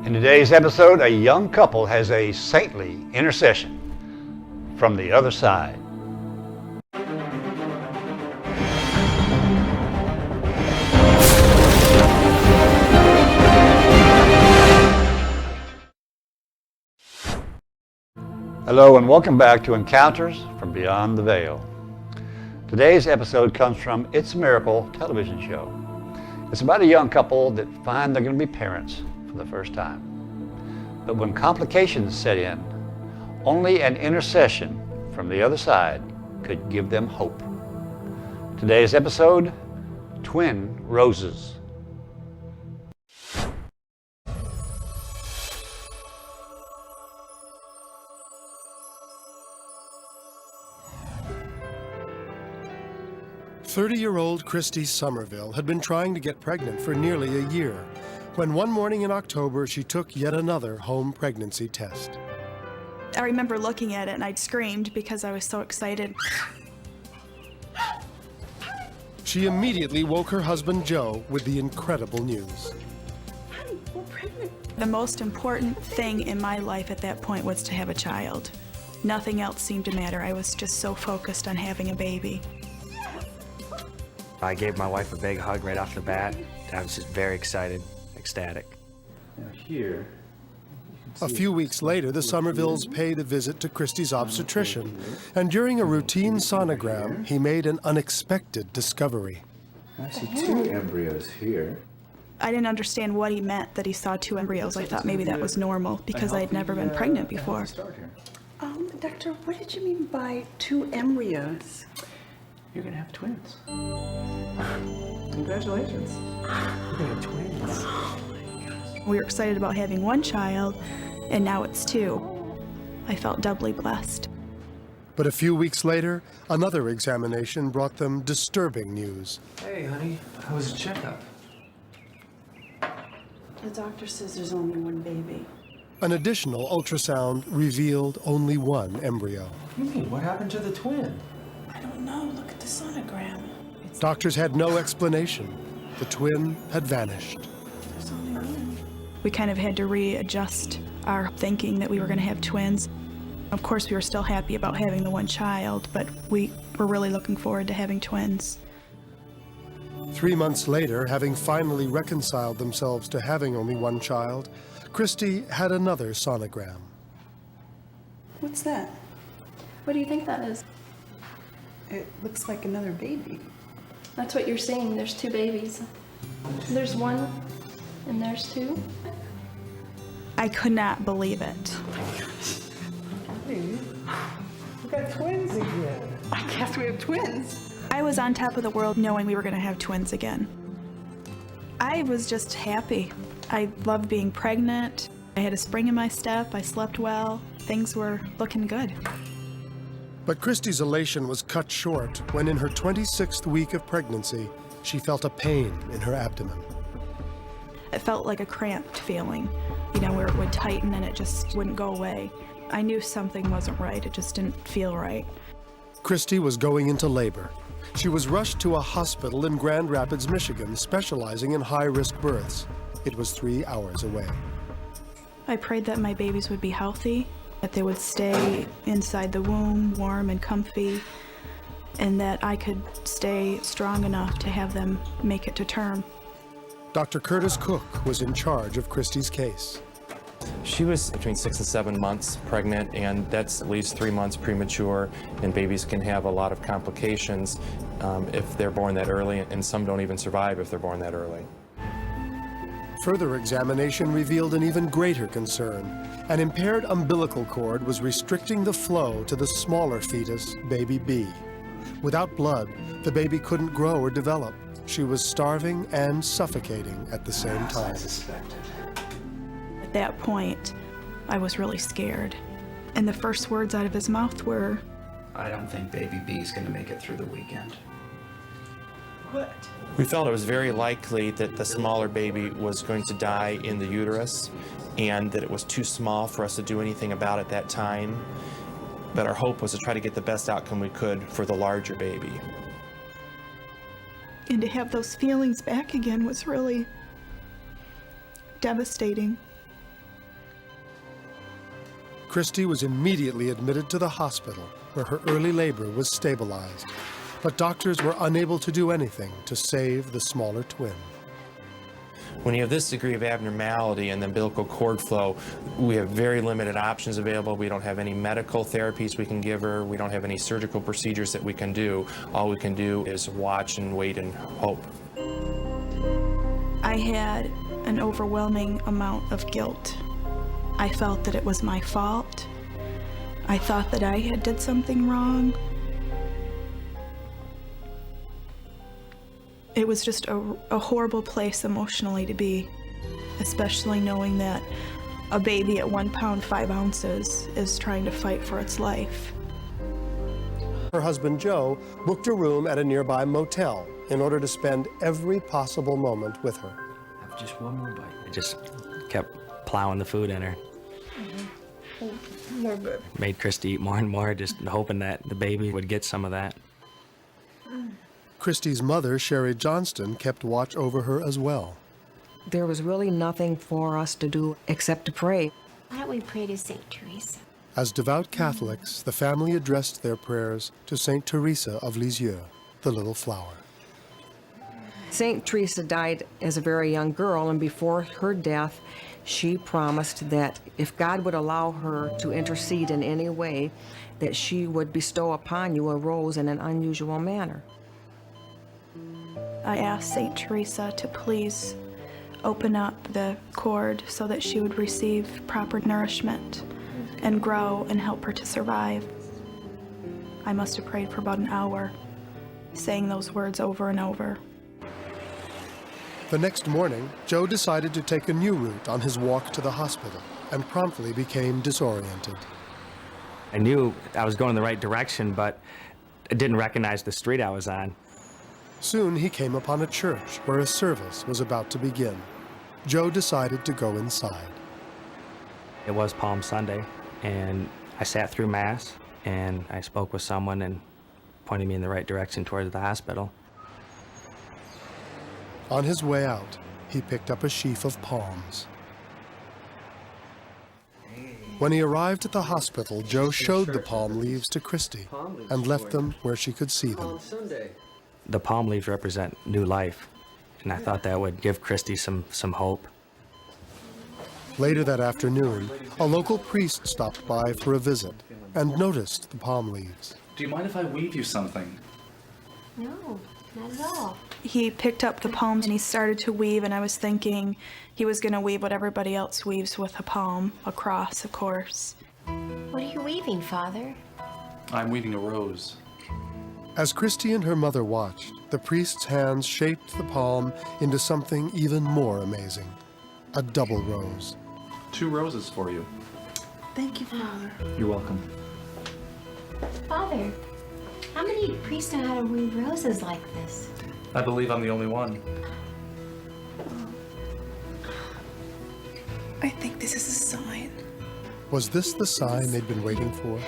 In today's episode, a young couple has a saintly intercession from the other side. Hello and welcome back to Encounters from Beyond the Veil. Today's episode comes from It's a Miracle television show. It's about a young couple that find they're going to be parents for the first time. But when complications set in, only an intercession from the other side could give them hope. Today's episode, Twin Roses. "30-year-old Christy Somerville had been trying to get pregnant for nearly a year when one morning in October she took yet another home pregnancy test. I remember looking at it and I screamed because I was so excited. She immediately woke her husband Joe with the incredible news. Honey, we're pregnant. The most important thing in my life at that point was to have a child. Nothing else seemed to matter. I was just so focused on having a baby. I gave my wife a big hug right off the bat. I was just very excited, ecstatic. Now here, A few weeks later, the Somervilles paid a visit to Christy's obstetrician, and during a routine sonogram, he made an unexpected discovery. I see two embryos here. I didn't understand what he meant that he saw two embryos. I thought maybe that was normal because I had never been pregnant before. Doctor, what did you mean by two embryos? You're gonna have twins. Congratulations. You're gonna have twins. We were excited about having one child, and now it's two. I felt doubly blessed. But a few weeks later, another examination brought them disturbing news. Hey, honey, how was the checkup? The doctor says there's only one baby. An additional ultrasound revealed only one embryo. What do you mean? What happened to the twin? I don't know. Look at the sonogram. Doctors had no explanation. The twin had vanished. There's only one. We kind of had to readjust our thinking that we were going to have twins. Of course, we were still happy about having the one child, but we were really looking forward to having twins. 3 months later, having finally reconciled themselves to having only one child, Christy had another sonogram. What's that? What do you think that is? It looks like another baby. That's what you're saying. There's two babies. There's one and there's two. I could not believe it. We got twins again. I guess we have twins. I was on top of the world knowing we were going to have twins again. I was just happy. I loved being pregnant. I had a spring in my step. I slept well. Things were looking good. But Christy's elation was cut short when in her 26th week of pregnancy, she felt a pain in her abdomen. It felt like a cramped feeling, where it would tighten and it just wouldn't go away. I knew something wasn't right. It just didn't feel right. Christy was going into labor. She was rushed to a hospital in Grand Rapids, Michigan, specializing in high-risk births. It was 3 hours away. I prayed that my babies would be healthy, that they would stay inside the womb, warm and comfy, and that I could stay strong enough to have them make it to term. Dr. Curtis Cook was in charge of Christy's case. She was between 6 and 7 months pregnant, and that's at least 3 months premature, and babies can have a lot of complications if they're born that early, and some don't even survive if they're born that early. Further examination revealed an even greater concern. An impaired umbilical cord was restricting the flow to the smaller fetus, baby B. Without blood, the baby couldn't grow or develop. She was starving and suffocating at the same time. At that point, I was really scared. And the first words out of his mouth were, I don't think baby B is going to make it through the weekend. What? We felt it was very likely that the smaller baby was going to die in the uterus, and that it was too small for us to do anything about at that time. But our hope was to try to get the best outcome we could for the larger baby. And to have those feelings back again was really devastating. Christy was immediately admitted to the hospital, where her early labor was stabilized. But doctors were unable to do anything to save the smaller twin. When you have this degree of abnormality in the umbilical cord flow, we have very limited options available. We don't have any medical therapies we can give her. We don't have any surgical procedures that we can do. All we can do is watch and wait and hope. I had an overwhelming amount of guilt. I felt that it was my fault. I thought that I had did something wrong. It was just a horrible place emotionally to be, especially knowing that a baby at 1 pound 5 ounces is trying to fight for its life. Her husband, Joe, booked a room at a nearby motel in order to spend every possible moment with her. Have just one more bite. I just kept plowing the food in her. More good. Made Christy eat more and more, just hoping that the baby would get some of that. Christy's mother, Sherry Johnston, kept watch over her as well. There was really nothing for us to do except to pray. Why don't we pray to St. Teresa? As devout Catholics, the family addressed their prayers to St. Teresa of Lisieux, the little flower. St. Teresa died as a very young girl, and before her death, she promised that if God would allow her to intercede in any way, that she would bestow upon you a rose in an unusual manner. I asked St. Teresa to please open up the cord so that she would receive proper nourishment and grow and help her to survive. I must have prayed for about an hour, saying those words over and over. The next morning, Joe decided to take a new route on his walk to the hospital and promptly became disoriented. I knew I was going in the right direction, but I didn't recognize the street I was on. Soon he came upon a church where a service was about to begin. Joe decided to go inside. It was Palm Sunday, and I sat through Mass, and I spoke with someone and pointed me in the right direction towards the hospital. On his way out, he picked up a sheaf of palms. When he arrived at the hospital, Joe showed the palm leaves to Christy and left them where she could see them. The palm leaves represent new life, and I thought that would give Christy some hope. Later that afternoon, a local priest stopped by for a visit and noticed the palm leaves. Do you mind if I weave you something? No, not at all. He picked up the palms and he started to weave, and I was thinking he was going to weave what everybody else weaves with a palm, a cross, of course. What are you weaving, Father? I'm weaving a rose. As Christy and her mother watched, the priest's hands shaped the palm into something even more amazing, a double rose. 2 roses for you. Thank you, Father. You're welcome. Father, how many priests know how to weave roses like this? I believe I'm the only one. I think this is a sign. Was this the sign they'd been waiting for?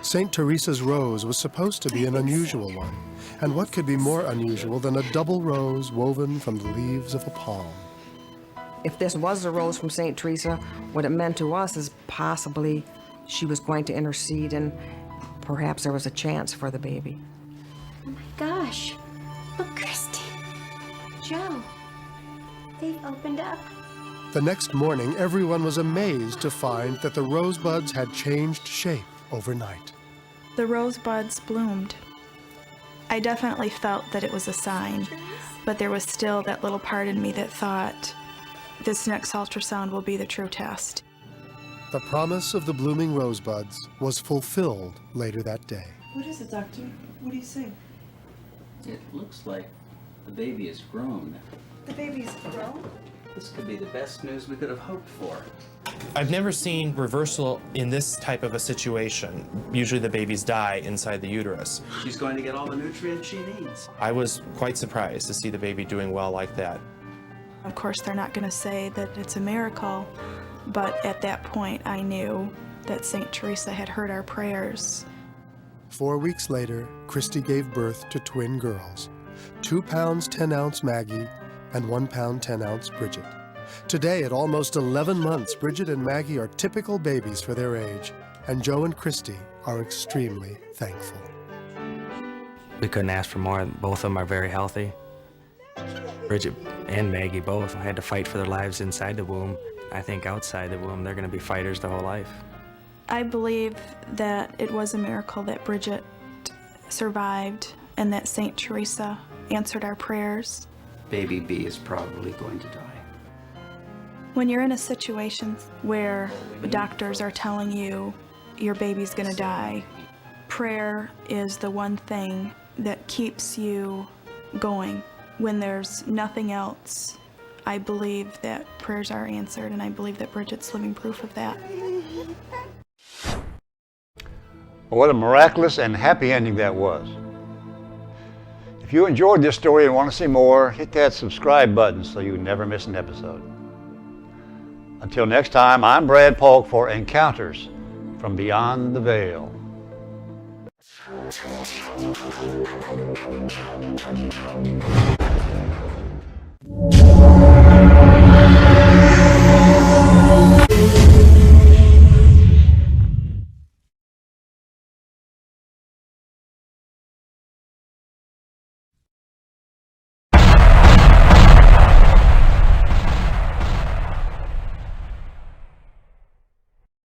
St. Teresa's rose was supposed to be an unusual one, and what could be more unusual than a double rose woven from the leaves of a palm? If this was a rose from St. Teresa, what it meant to us is possibly she was going to intercede and perhaps there was a chance for the baby. Oh my gosh. Look, Christy. Joe. They've opened up. The next morning, everyone was amazed to find that the rosebuds had changed shape overnight. The rosebuds bloomed. I definitely felt that it was a sign, but there was still that little part in me that thought, this next ultrasound will be the true test. The promise of the blooming rosebuds was fulfilled later that day. What is it, Doctor? What do you see? It looks like the baby is grown. The baby's grown? This could be the best news we could have hoped for. I've never seen reversal in this type of a situation. Usually the babies die inside the uterus. She's going to get all the nutrients she needs. I was quite surprised to see the baby doing well like that. Of course, they're not going to say that it's a miracle, but at that point, I knew that St. Teresa had heard our prayers. 4 weeks later, Christy gave birth to twin girls, 2 pounds 10 ounce Maggie and 1 pound 10 ounce Bridget. Today, at almost 11 months, Bridget and Maggie are typical babies for their age, and Joe and Christy are extremely thankful. We couldn't ask for more. Both of them are very healthy. Bridget and Maggie both had to fight for their lives inside the womb. I think outside the womb, they're going to be fighters the whole life. I believe that it was a miracle that Bridget survived and that St. Teresa answered our prayers. Baby B is probably going to die. When you're in a situation where doctors are telling you your baby's gonna die, prayer is the one thing that keeps you going. When there's nothing else, I believe that prayers are answered, and I believe that Bridget's living proof of that. Well, what a miraculous and happy ending that was. If you enjoyed this story and want to see more, hit that subscribe button so you never miss an episode. Until next time, I'm Brad Polk for Encounters from Beyond the Veil.